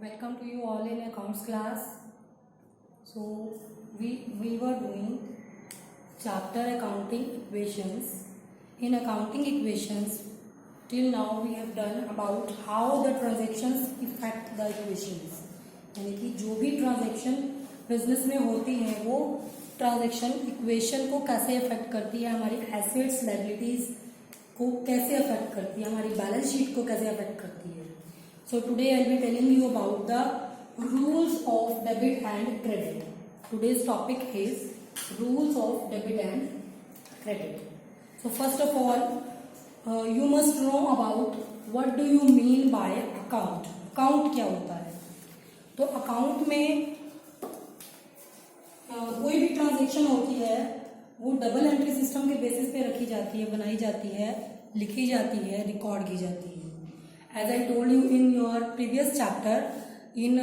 Welcome to you all in accounts class. So we were doing chapter accounting equations. In accounting equations, till now we have done about how the transactions affect the equations. यानी कि जो भी transaction business में होती हैं वो transaction equation को कैसे अफेक्ट करती है, हमारी एसेट्स लायबिलिटीज को कैसे अफेक्ट करती है, हमारी बैलेंस शीट को कैसे अफेक्ट करती है. So today I will be telling you about the rules of debit and credit. Today's topic is rules of debit and credit. So first of all, you must know about what do you mean by account. Account क्या होता है? तो account में कोई भी transaction होती है वो डबल एंट्री सिस्टम के बेसिस पे रखी जाती है, बनाई जाती है, लिखी जाती है, रिकॉर्ड की जाती है. As I told you in your previous chapter in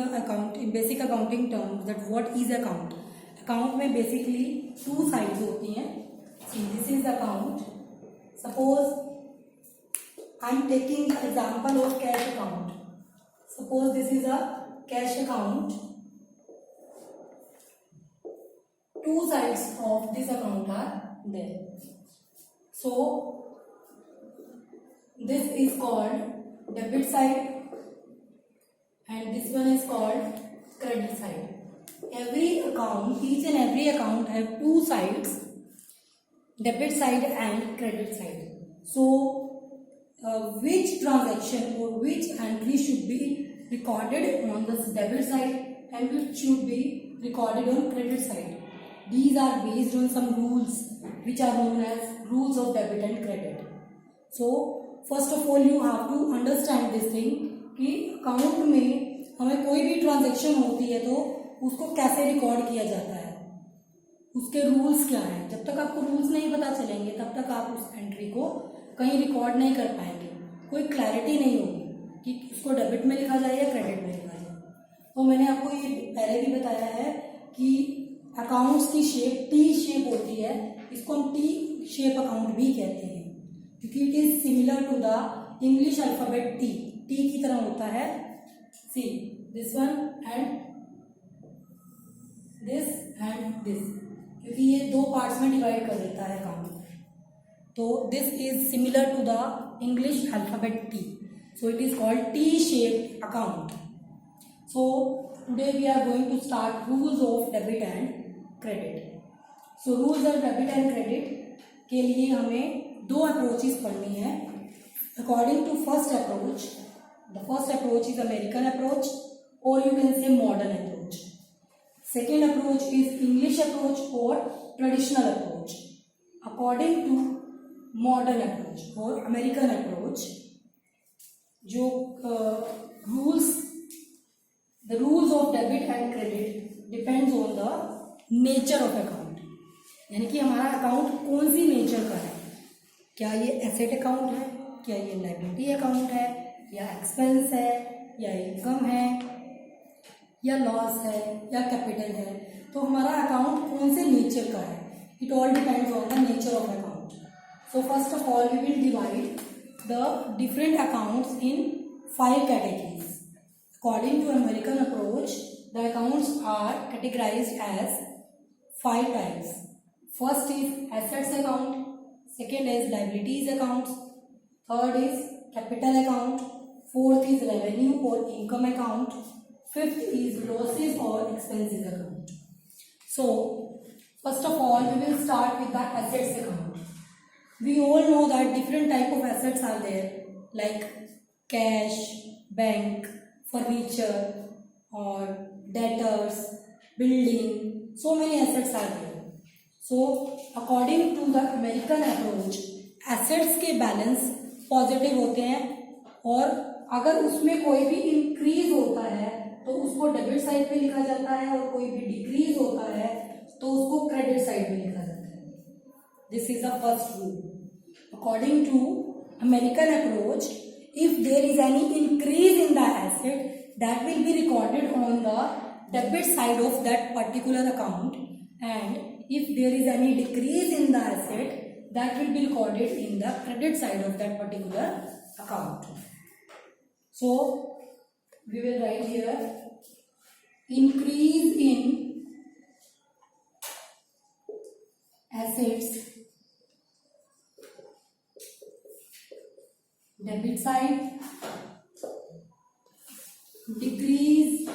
basic accounting terms that what is account. Account में basically two sides होती हैं. See, this is account. Suppose I am taking the example of cash account. Suppose this is a cash account. Two sides of this account are there. So this is called debit side and this one is called credit side. Every account, each and every account have two sides, debit side and credit side. So which transaction or which entry should be recorded on the debit side and which should be recorded on credit side? These are based on some rules which are known as rules of debit and credit. So first of all you have to understand this thing कि account में हमें कोई भी transaction होती है तो उसको कैसे रिकॉर्ड किया जाता है, उसके रूल्स क्या हैं. जब तक आपको रूल्स नहीं पता चलेंगे तब तक आप उस एंट्री को कहीं रिकॉर्ड नहीं कर पाएंगे. कोई क्लैरिटी नहीं होगी कि उसको डेबिट में लिखा जाए या क्रेडिट में लिखा जाए. तो मैंने आपको ये पहले भी बताया है कि अकाउंट्स की शेप टी शेप होती है. इसको हम टी शेप अकाउंट भी कहते हैं क्योंकि it is similar to the English alphabet T. T की तरह होता है. See this one and this, क्योंकि ये दो पार्ट्स में डिवाइड कर देता है अकाउंट. तो this is similar to the English alphabet T. So it is called T shape account. So today we are going to start rules of debit and credit. So rules of debit and credit के लिए हमें दो approaches पढ़नी है. According to first approach, the first approach is American approach और you can say modern approach. Second approach is English approach और traditional approach. According to modern approach और American approach, जो the rules of debit and credit depends on the nature of account. यानी कि हमारा account कौन see nature का है. क्या ये एसेट अकाउंट है, क्या ये लायबिलिटी अकाउंट है, या एक्सपेंस है, या इनकम है, या लॉस है, या कैपिटल है. तो हमारा अकाउंट कौन से नेचर का है. It all depends on the nature of account. So first of all we will divide the different accounts in 5 categories. According to American approach the accounts are categorised as 5 types. First is assets account, second is liabilities account, third is capital account, fourth is revenue or income account, fifth is losses or expenses account. So first of all we will start with the assets account. We all know that different type of assets are there like cash, bank, furniture or debtors, building. So many assets are there. So according to the American approach, assets के balance positive होते हैं और अगर उसमें कोई भी increase होता है तो उसको डेबिट साइड पे लिखा जाता है और कोई भी डिक्रीज होता है तो उसको क्रेडिट साइड पे लिखा जाता है. This is the first rule. According to American approach, if there is any increase in the asset that will be recorded on the debit side of that particular account and if there is any decrease in the asset that will be recorded in the credit side of that particular account. So we will write here increase in assets debit side, decrease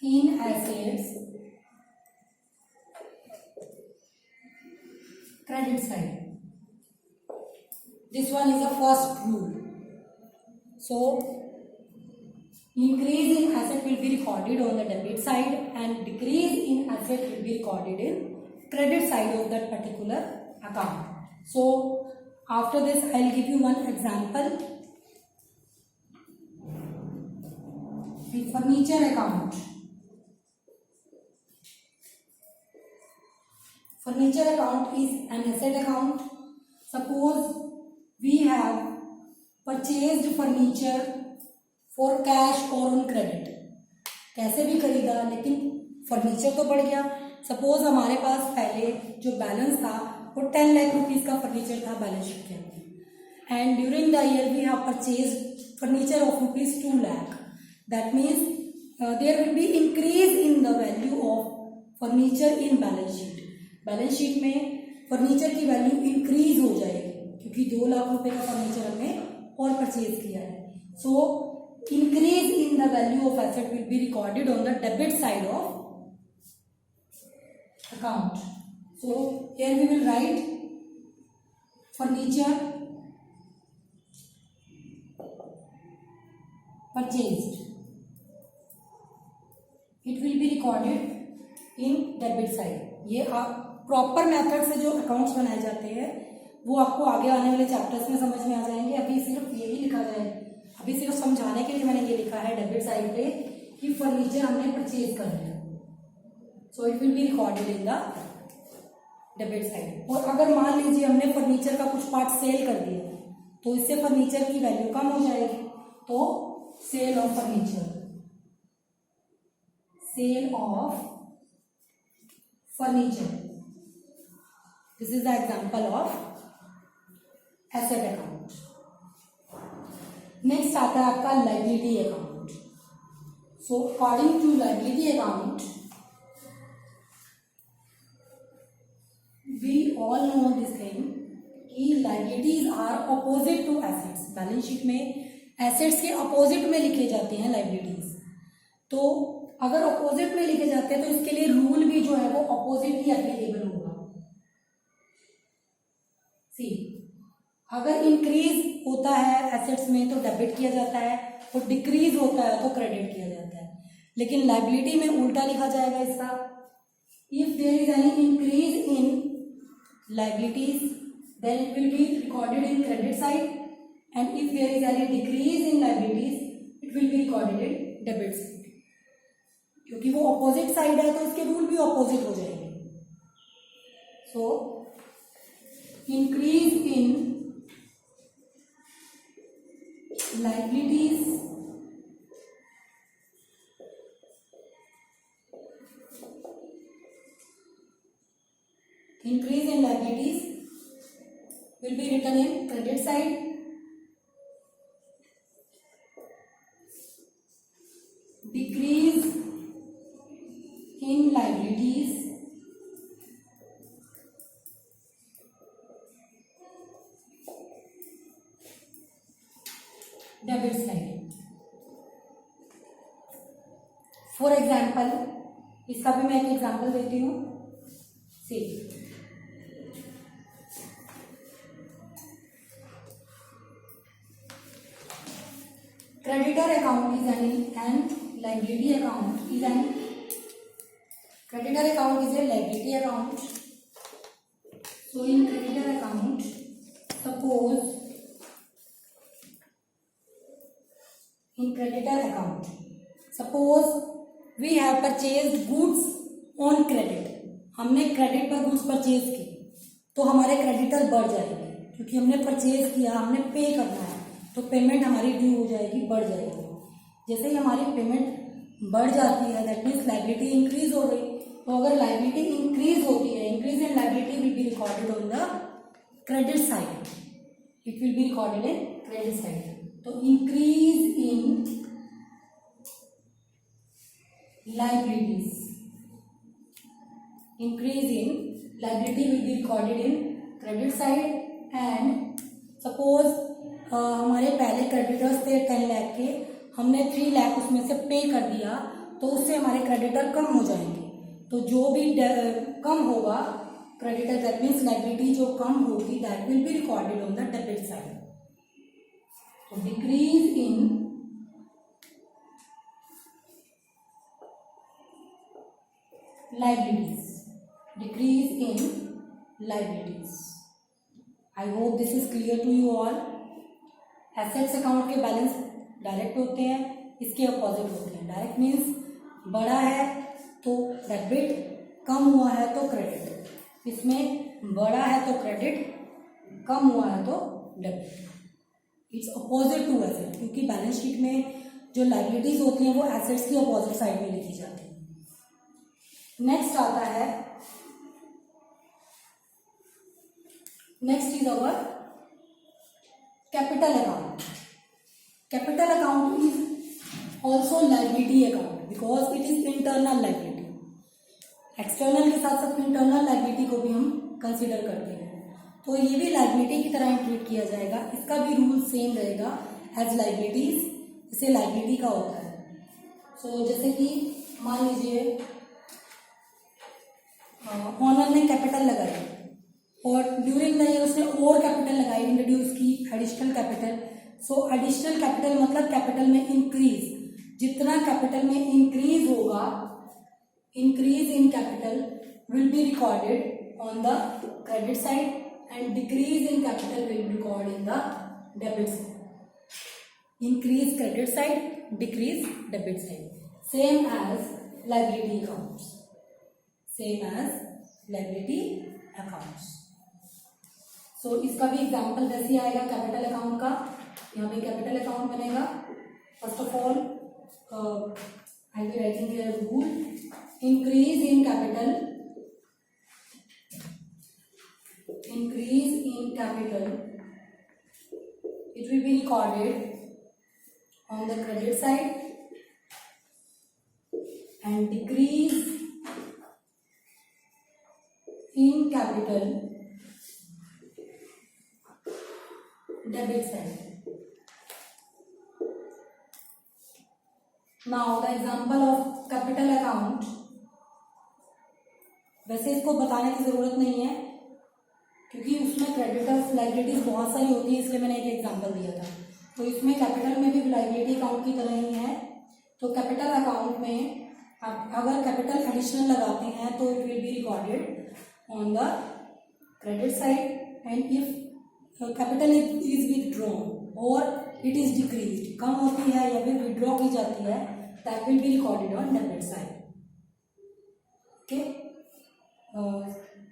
in assets credit side. This one is the first rule. So increase in asset will be recorded on the debit side and decrease in asset will be recorded in credit side of that particular account. So after this I will give you one example. The furniture account. Furniture account is an asset account. Suppose we have purchased furniture for cash और on credit. कैसे भी खरीदा लेकिन furniture तो बढ़ गया. Suppose हमारे पास पहले जो बैलेंस था वो 10 लाख रुपीज का फर्नीचर था बैलेंस शीट के अंदर and during the year we have purchased furniture of rupees 2 lakh. That means there will be increase in the value of furniture in balance sheet. Balance sheet में furniture की value increase हो जाएगी क्योंकि 2 लाख रुपए का furniture हमने और परचेज किया है. सो increase in the value of asset will be recorded on the debit side of account. So here we will write furniture purchased. It will be recorded in debit side. ये आप proper method से जो accounts बनाए जाते हैं वो आपको आगे आने वाले चैप्टर्स में समझ में आ जाएंगे. अभी सिर्फ यही लिखा जाए, अभी सिर्फ समझाने के लिए मैंने ये लिखा है डेबिट साइड पे कि फर्नीचर हमने परचेज कर लिया. So it will be recorded in the debit side. और अगर मान लीजिए हमने फर्नीचर का कुछ पार्ट सेल कर दिया तो इससे फर्नीचर की वैल्यू कम हो जाएगी. तो sale of furniture, sale of furniture, this is the example of asset account. Next आता है आपका liability account. So according to liability account we all know this thing कि liabilities are opposite to assets. Balance sheet में assets के opposite में लिखे जाते हैं लाइबिलिटीज. तो अगर अपोजिट में लिखे जाते हैं तो इसके लिए रूल भी जो है वो अपोजिट ही एप्लीकेबल होगा. सी, अगर इंक्रीज होता है एसेट्स में तो डेबिट किया जाता है और डिक्रीज होता है तो क्रेडिट किया जाता है. लेकिन लाइबिलिटी में उल्टा लिखा जाएगा इसका. If there is any increase in liabilities then it will be recorded in credit side and if there is any decrease in liabilities it will be recorded in debit side. क्योंकि वो opposite side है तो इसके rule भी opposite हो जाएंगे. So increase in liabilities increase in liabilities will be written in credit side. Decrease in liabilities debit side. For example, इसका भी मैं एक एग्जाम्पल देती हूँ. सी, creditor account is an liability account is an creditor account is a liability account. So in creditor account, suppose in creditor account, suppose we have purchased goods on credit. हमने credit पर goods purchase की तो हमारे creditor बढ़ जाएंगे क्योंकि हमने purchase किया, हमने पे करना है तो पेमेंट हमारी ड्यू हो जाएगी, बढ़ जाएगी. जैसे ही हमारी पेमेंट बढ़ जाती है दैट मीन्स लाइबिलिटी इंक्रीज हो गई. तो अगर लाइबिलिटी इंक्रीज होती है, increase in liability will be recorded on the credit side. It will be recorded in credit side. तो increase in liabilities. Increase in liability will be recorded in credit side and suppose हमारे पहले creditors थे 10 लाख के, हमने 3 लाख उसमें से पे कर दिया तो उससे हमारे क्रेडिटर कम हो जाएंगे। तो जो भी कम होगा क्रेडिटर, दैट मीन्स लायबिलिटी जो कम होगी, that will be recorded on the debit side. तो decrease in liabilities, decrease in liabilities. I hope this is clear to you all. Assets account के बैलेंस डायरेक्ट होते हैं, इसके अपोजिट होते हैं। डायरेक्ट मीन्स बड़ा है तो डेबिट, कम हुआ है तो क्रेडिट। इसमें बड़ा है तो क्रेडिट, कम हुआ है तो debit. It's opposite to asset, क्योंकि बैलेंस शीट में जो लायबिलिटीज होती हैं वो एसेट्स की अपोजिट साइड में लिखी जाती है। नेक्स्ट आता है, next is our capital account. Capital account is also liability account because it is internal liability. External के साथ साथ इंटरनल लायबिलिटी को भी हम कंसिडर करते हैं, तो ये भी लायबिलिटी की तरह ट्रीट किया जाएगा। इसका भी रूल सेम रहेगा एज लायबिलिटीज, जैसे लायबिलिटी का होता है। सो जैसे कि मान लीजिए ऑनर ने कैपिटल लगाई और ड्यूरिंग द ईयर उसने और कैपिटल लगाई, इंट्रोड्यूस की additional capital. So additional capital मतलब कैपिटल में इंक्रीज। जितना कैपिटल में इंक्रीज होगा, increase in capital will be recorded on the credit side and decrease in capital will be record in the debit side. Increase credit side, decrease debit side, same as liability accounts, same as liability accounts. So इसका भी example वैसे ही आएगा capital account का। यहाँ पे capital account बनेगा। First of all I be writing here rule, increase in capital, increase in capital, it will be recorded on the credit side and decrease in capital debit side. Now the example of capital account, वैसे इसको बताने की जरूरत नहीं है क्योंकि उसमें creditors liabilities बहुत सारी होती है, इसलिए मैंने एक एग्जांपल दिया था। तो इसमें कैपिटल में भी लायबिलिटी अकाउंट की तरह ही है। तो कैपिटल अकाउंट में अगर कैपिटल एडिशनल लगाते हैं तो it will be recorded on the credit side, and if capital is withdrawn or it is decreased, कम होती है या फिर withdraw की जाती है, that will be recorded on debit side. Okay.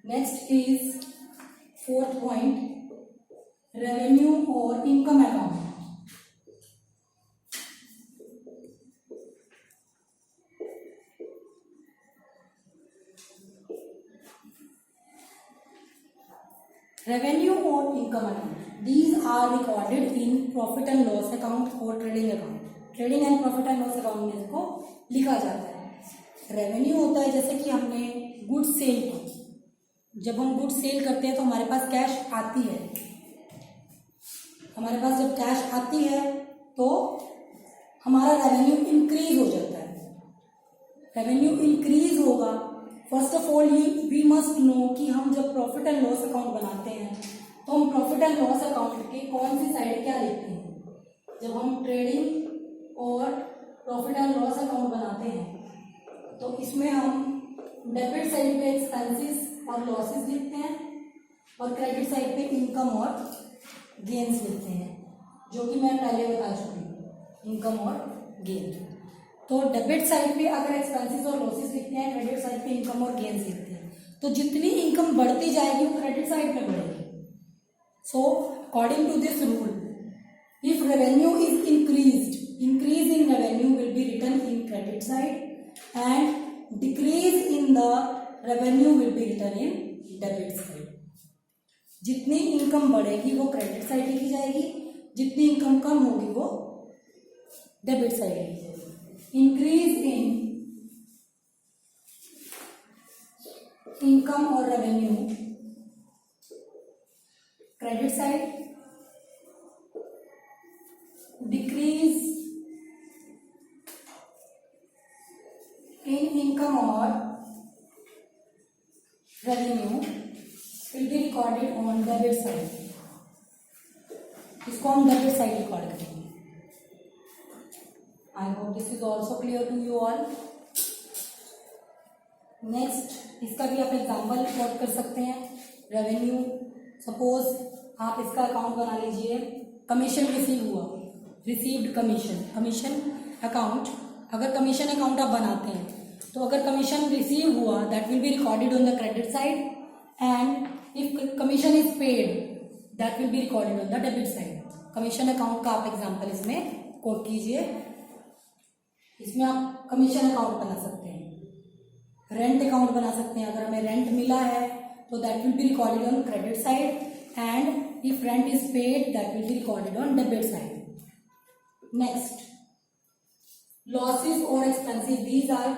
Next is fourth point, revenue or income account. Revenue or income account, these are recorded in profit and loss account or trading account. Trading and profit and loss account में इसको लिखा जाता है। Revenue होता है जैसे कि हमने गुड सेल की, जब हम गुड सेल करते हैं तो हमारे पास कैश आती है। हमारे पास जब कैश आती है तो हमारा रेवेन्यू इंक्रीज हो जाता है। रेवेन्यू इंक्रीज होगा, first of all we must know कि हम जब प्रॉफिट एंड लॉस अकाउंट बनाते हैं तो हम प्रॉफिट एंड लॉस अकाउंट के कौन सी साइड क्या लिखते हैं। जब हम ट्रेडिंग और प्रॉफिट एंड लॉस अकाउंट बनाते हैं तो इसमें हम डेबिट साइड पे एक्सपेंसेस और लॉसेस लिखते हैं और क्रेडिट साइड पे इनकम और गेन्स लिखते हैं, जो कि मैं पहले बता चुकी हूँ, इनकम और गेन। तो डेबिट साइड पे अगर एक्सपेंसेस और लॉसेस लिखते हैं, क्रेडिट साइड पे इनकम और गेन्स लिखते हैं, तो जितनी इनकम बढ़ती जाएगी वो क्रेडिट साइड में बढ़ेगी। So according to this rule, if revenue is increased, increase in revenue will be written in credit side and decrease in the revenue will be written in debit side. जितनी income बढ़ेगी वो credit side लिखी जाएगी, जितनी income कम होगी वो debit side लिखी जाएगी। Increase in revenue, credit side, decrease in income or revenue will be recorded on debit side. इसको हम डेबिट साइड रिकॉर्ड करेंगे. I hope this is also clear to you all. Next, इसका भी आप example record कर सकते हैं. Revenue, suppose आप इसका अकाउंट बना लीजिए. कमीशन रिसीव हुआ, रिसीव्ड कमीशन अकाउंट. अगर कमीशन अकाउंट आप बनाते हैं तो अगर कमीशन रिसीव हुआ that will be recorded on the credit side, and if commission is paid that will be recorded on the debit side. Commission account का आप एग्जांपल इसमें कोट कीजिए. इसमें आप कमीशन अकाउंट बना सकते हैं, रेंट अकाउंट बना सकते हैं. अगर हमें रेंट मिला है तो that will be recorded on credit side, and if rent is paid that will be recorded on debit side. Next, losses और expenses, these are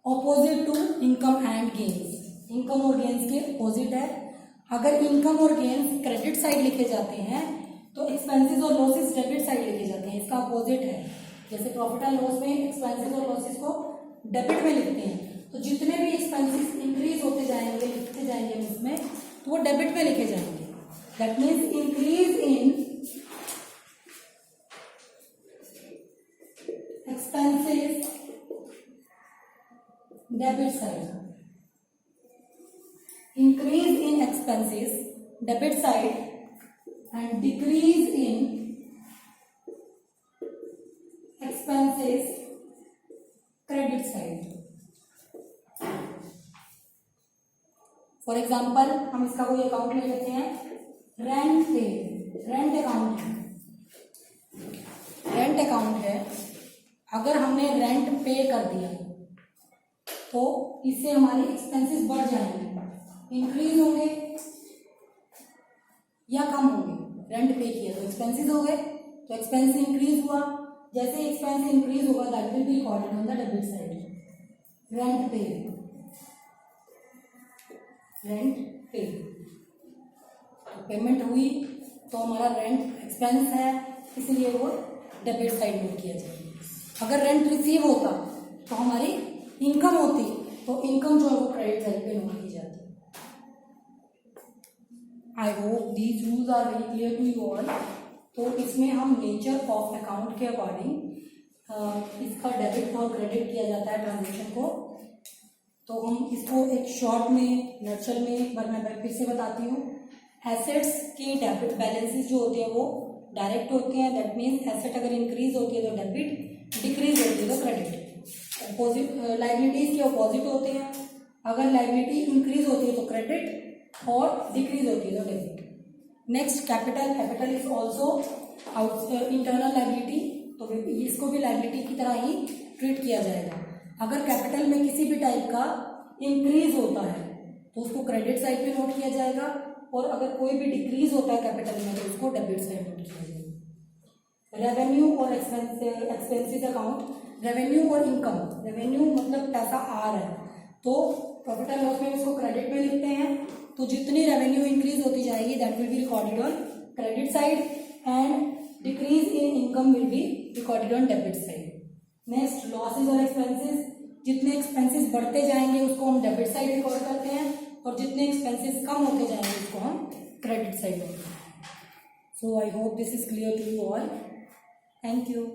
opposite to income and gains. Income और gains के opposite है. अगर income और gains credit side लिखे जाते हैं तो एक्सपेंसेस और लॉसेस डेबिट साइड लिखे जाते हैं. इसका अपोजिट है. जैसे प्रॉफिट एंड लॉस में एक्सपेंसेस और लॉसेस को डेबिट में लिखते हैं, तो जितने भी एक्सपेंसेस इंक्रीज होते जाएंगे, लिखते जाएंगे इसमें, तो वो डेबिट में लिखे जाएंगे. That means increase in expenses debit side, increase in expenses debit side and decrease in expenses credit side. For example हम इसका कोई अकाउंट ले लेते हैं. रेंट पे, रेंट अकाउंट है. रेंट अकाउंट है. अगर हमने रेंट पे कर दिया तो इससे हमारे एक्सपेंसेस बढ़ जाएंगे, इंक्रीज होंगे या कम होंगे. रेंट पे किया तो एक्सपेंसेस हो गए, तो एक्सपेंस इंक्रीज हुआ. जैसे एक्सपेंस इंक्रीज होगा that will be recorded on the debit side. Rent पे, रेंट पे पेमेंट हुई तो हमारा रेंट एक्सपेंस है, इसलिए वो डेबिट साइड नोट किया जाएगा. अगर रेंट रिसीव होता तो हमारी इनकम होती, तो इनकम जो है वो क्रेडिट साइड पे नोट की जाती. I hope these rules are very clear to you all. तो इसमें हम नेचर ऑफ अकाउंट के अकॉर्डिंग इसका डेबिट और क्रेडिट किया जाता है ट्रांजेक्शन को. तो हम इसको एक शॉर्ट में, नर्चल में एक बार मैं फिर से बताती हूँ. एसेट्स की डेबिट बैलेंसेस जो होते हैं वो डायरेक्ट होते हैं. दैट मीन्स एसेट अगर इंक्रीज होती है तो डेबिट, डिक्रीज होती है तो क्रेडिट. अपोजिट लाइबिलिटीज के अपोजिट होते हैं. अगर लाइबिलिटी इंक्रीज होती है तो क्रेडिट और डिक्रीज होती है तो debit. Next, capital. Capital is also internal liability, तो इसको भी लाइबिलिटी की तरह ही ट्रीट किया जाएगा. अगर कैपिटल में किसी भी टाइप का इंक्रीज होता है तो उसको क्रेडिट साइड पे नोट किया जाएगा, और अगर कोई भी डिक्रीज होता है कैपिटल में तो उसको डेबिट साइड नोट किया जाएगा. रेवेन्यू और एक्सपेंसेस अकाउंट. रेवेन्यू और इनकम. रेवेन्यू मतलब पैसा आ रहा है, तो प्रॉफिट एंड लॉस में इसको क्रेडिट में लिखते हैं. तो जितनी रेवेन्यू इंक्रीज होती जाएगी that will be recorded on credit side, and decrease in income will be recorded on debit side. Next, losses और एक्सपेंसेस. जितने एक्सपेंसेस बढ़ते जाएंगे उसको हम डेबिट साइड रिकॉर्ड करते हैं, और जितने एक्सपेंसेस कम होते जाएंगे उसको हम क्रेडिट साइड करते हैं. So I hope this is clear to you all. Thank you.